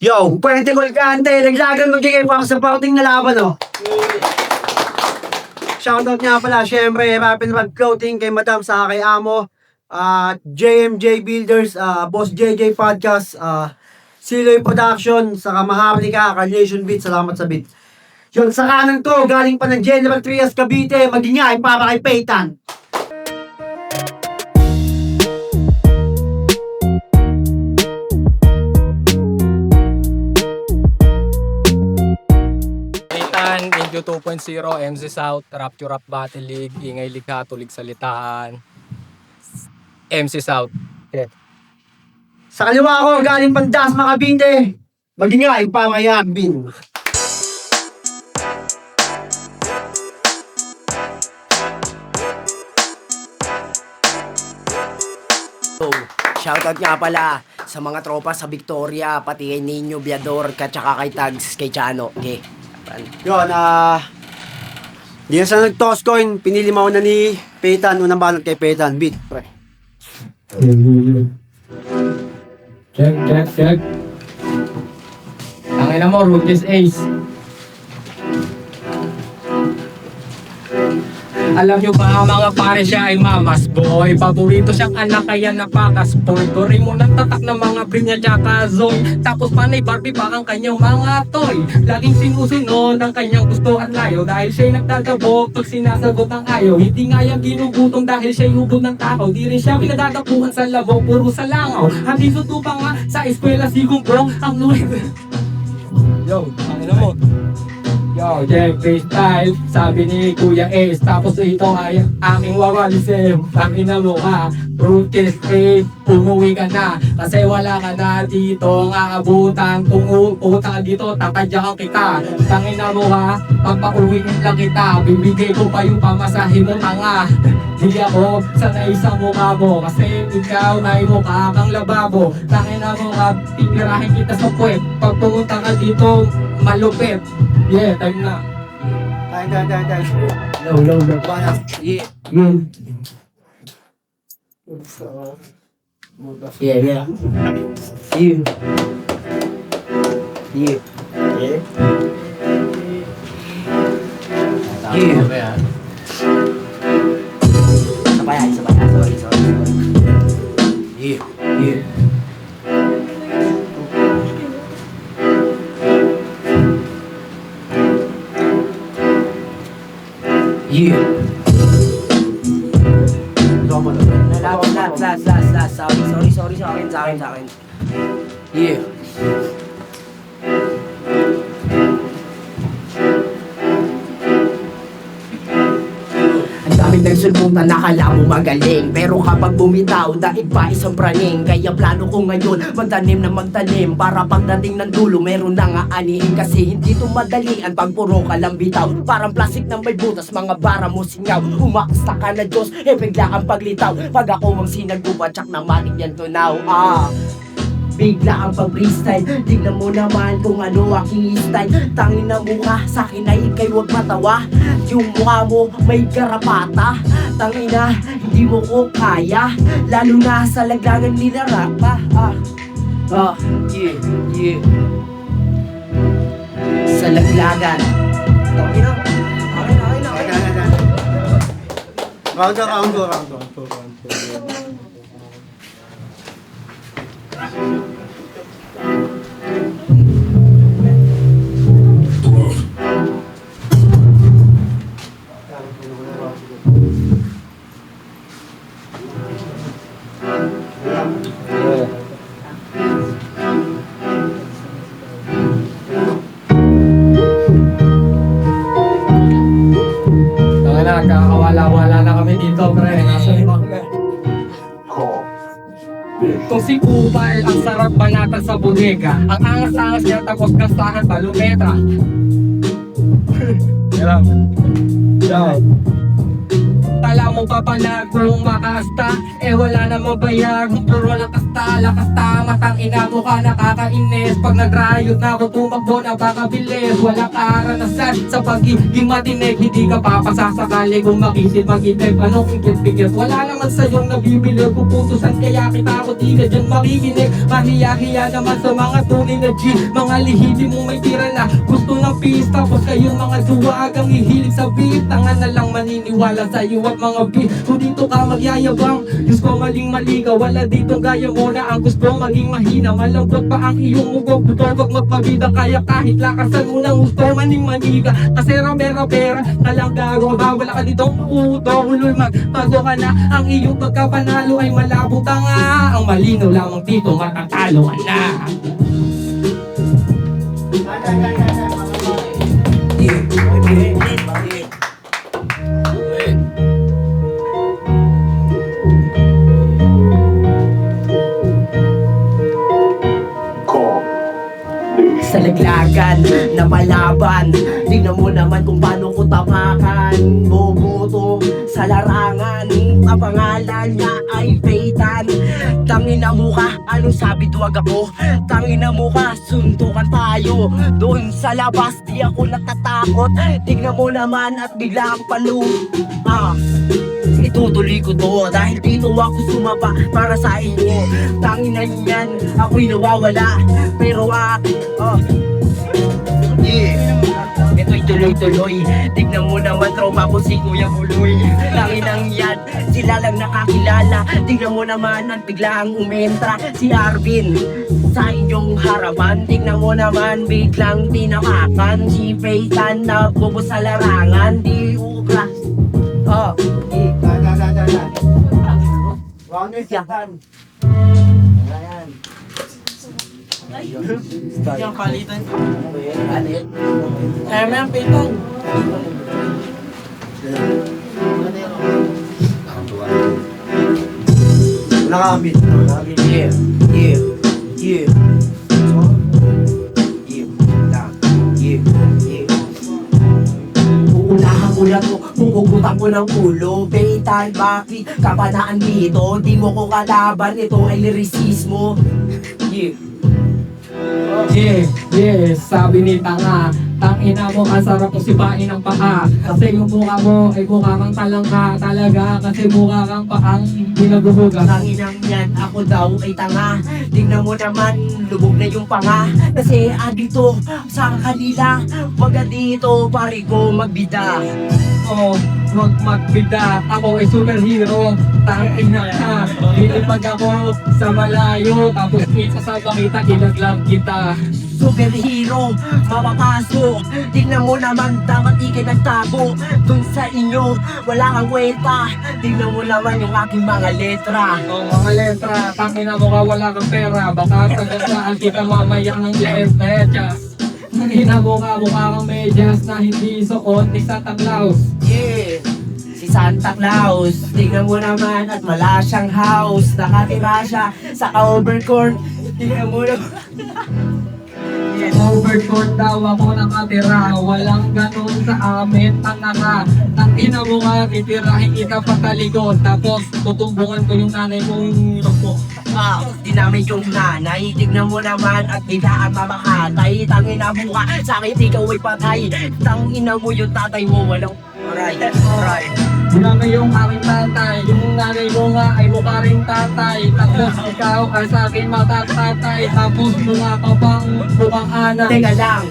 Yo, pwede ko kante, naglagan magbigay pa ako sa pauting na laban, oh. Shoutout nga pala, syempre, Rapid Rod Clothing kay Madam sa kay Amo, JMJ Builders, Boss JJ Podcast, Siloy Production, saka Maharlika, Carnation Beat, salamat sa beat. Yun, sa kanan to, galing pa ng General Trias Cavite, magingay para kay Peyton. Indio 2.0, MC South, Rapture Rap Battle League, Ingay Likha, Tulig Salitaan, MC South. Okay. Sa kaliwa ko, galing pang Dasma Cavite, magingay para kay Arbin. Shoutout nga pala sa mga tropa sa Victoria, pati kay Nino Biador, tsaka kay Tags, kay Chano. Okay. Yun, di na sa nag-toss coin, pinili mo na ni Peyton, unang banat kay Peyton, beat, pre. Check. Tangina mo, Rookies Ace. Alam nyo ba mga pare, siya ay mamas boy. Paborito siyang anak kaya napaka-spoil. Turing mo ng tatak ng mga prinya tsaka zoy. Tapos panay Barbie pa ang kanyang mga toy. Laging sinusunod ang kanyang gusto at layo. Dahil siya'y nagtagabog pag sinasagot ang ayaw. Hindi nga yan ginugutom dahil siya'y hubog ng takaw. Di rin siya pinadadapuhan sa labog, puro sa langaw. Handi suto pa nga sa eskwela sigong bro ang nulit. Yo, ano mo? Yo, Jack Freestyle, sabi ni Kuya Ace. Tapos ito ay aking wawalisim. Tangina mo ka, Rookies Ace, umuwi ka na. Kasi wala ka na dito ang aabutan. Kung uuta ka dito, tatadyakan kita. Tangina mo ka, pagpauwiin lang kita. Bibigay ko pa yung pamasahe mo tanga. Di ako sanay sa mukha mo. Kasi ikaw na mukha kang lababo. Tangina mo ka, pipirahin kita sa puwet. Pag pumunta ka dito, malupit. Yeah, time na. Time. Low. Balance. Yeah. Yeah. Isa pa yan. Sorry. Yeah. Last. Sorry sa akin. Yeah. Ang daming nagsulputan, nakala mo magaling. Pero kapag bumitaw, daig pa isang praning. Kaya plano ko ngayon, magtanim. Para pagdating ng dulo, meron na nga anihin. Kasi hindi to madalian pag puro ka lang bitaw. Parang plastic na may butas, mga bara mo singaw. Umaksta ka na Diyos, bigla kang paglitaw. Pag ako ang sinagbubatsak na manig yan tunaw. Bigla ang pag-freestyle. Tignan mo naman kung ano aking style. Tangin na mukha, sa'kin ay ikay huwag matawa. Yung mukha mo may garapata. Tangin na, hindi mo ko kaya. Lalo na sa laglagan nila rapa. Yeah. Sa laglagan. Tangin na. Round go. Kakawala-wala na kami dito, pre. Nasa ibang ka. Kung si Kubal, ang sarap banatan sa bodega. Ang angas-angas niya tapos gastahan balumetra. Yo. Kala mo papalag kung makasta, eh wala namang bayag. Puro lakas ta, matang ina mo ka nakakainis. Pag nagrayot na ako tumakbo napakabilis. Wala karanasan sa pagiging matinig, hindi ka papasasakali kung makisid mag-itip. Anong ingit-bigit, wala naman sa'yong nabibili. Puputusan kaya kita ako di ka dyan makikinig. Mahiya-hiya naman sa mga tunay na G, mga lihiti mong may tira na gusto ng peace. Tapos kayong mga duwagang hihilig sa beat, tanga na lang maniniwala sa'yo at mga beat. Kung dito ka magyayabang, Diyos ko maling maligaw. Wala ditong gaya mo na ang gusto maging mahina. Malambot pa ang iyong mugog, buto wag magpabida. Kaya kahit lakasan mo ng gusto maning maniga. Kasi ramera-pera, talang gago ba? Wala ka ditong puto, huloy magtago ka na. Ang iyong pagkapanalo ay malabo tanga. Ang malinaw lamang dito matatalo ka na. Sa laglagan na palaban, tingnan mo naman kung paano ko tapakan. Boboto sa larangan, ang pangalan niya ay Peytan. Tangina mo ka, anong sabi duwag ako? Tangina mo ka, suntukan tayo. Doon sa labas, di ako natatakot. Tingnan mo naman at bigla ang itutuloy ko to dahil dito ako sumapa para sa inyo. Tangina niyan, ako'y nawawala. Pero ito'y tuloy-tuloy. Tignan mo naman trauma ko si Kuya Buloy. Tanginang yan, sila lang nakakilala. Tignan mo naman at biglang umentra si Arvin sa inyong harapan. Tignan mo naman biglang tinamakan si Peytan na bobo sa larangan. Di ukras. Yung palitan. Kaya mo yung pitong. Nakakabit. Yeah. Uunahan ko na to, pupugutan ko ng ulo. Peytan, bakit ka pa naandito? Di mo ko kalaban, ito ay lirisismo. Sabi ni Tanga, tangina mo ka, sarap mo sipain ang paa. Kasi yung mukha mo ay mukha kang talangka talaga. Kasi mukha kang paang binagubuga. Tanginang yan, ako daw ay tanga. Tingnan mo naman, lubog na yung panga. Kasi andito sa kanila, wag dito, pare ko magbida. Oh, wag magbida, ako ay superhero. Tangina ka, nilipag ako sa malayo. Tapos isa sa bakita, ilaglag kita. Superhero, mapapasok. Tingnan mo naman, dapat ikay nagtago. Dun sa inyo, wala kang kwenta. Tingnan mo naman yung aking mga letra. Oh, mga letra, tangina mo ka, wala kang pera. Baka sagasaan kita mamaya ng medyas. Tangina mo ka, mukha kang medyas na hindi suot ni Santa Claus. Yeah, si Santa Claus. Tingnan mo naman at wala siyang house. Nakatira siya sa overcourt. Tingnan mo naman. Overcourt daw ako nakatira. Walang ganun sa amin, tanga ka. Tangina mo ka, titirahin kita patalikod. Tapos tutumbungan ko yung nanay mong loko. Dinamit yung nanay. Tignan mo naman at biglaan mamakatay. Tangina mo ka, sa akin ikaw ay patay. Tangina mo yung tatay mo, walang right. Dinamay yung aking tatay. Yung nanay mo nga ay mukha rin tatay. Tapos ikaw ay sa akin matatatay. Tapos mukha ka pang mukhang anak. Teka lang,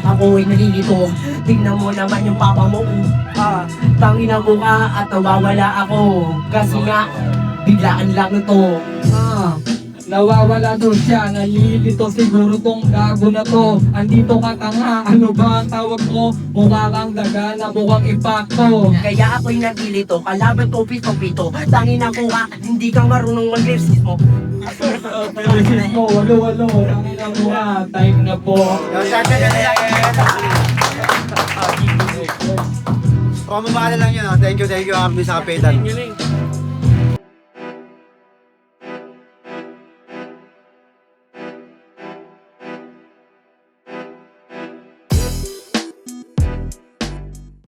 ako ay nalilito. Tignan mo naman yung papa mo. Tangina mo ka at nawawala ako. Kasi nga, biglaan lang ito. Nawawala doon siya, nalilito siguro tong gago na to. Andito ka tanga, ano ba ang tawag ko? Mukha kang daga na mukhang impacto. Kaya ako'y nagilito, kalaban ko pito-pito. Tangina ko ka, hindi ka marunong mag-lyrics mo. Lyrics mo, walo-walo, tangina mo ka, time na po. Pamamahal lang yun. Thank you, Arvin sa kapitan.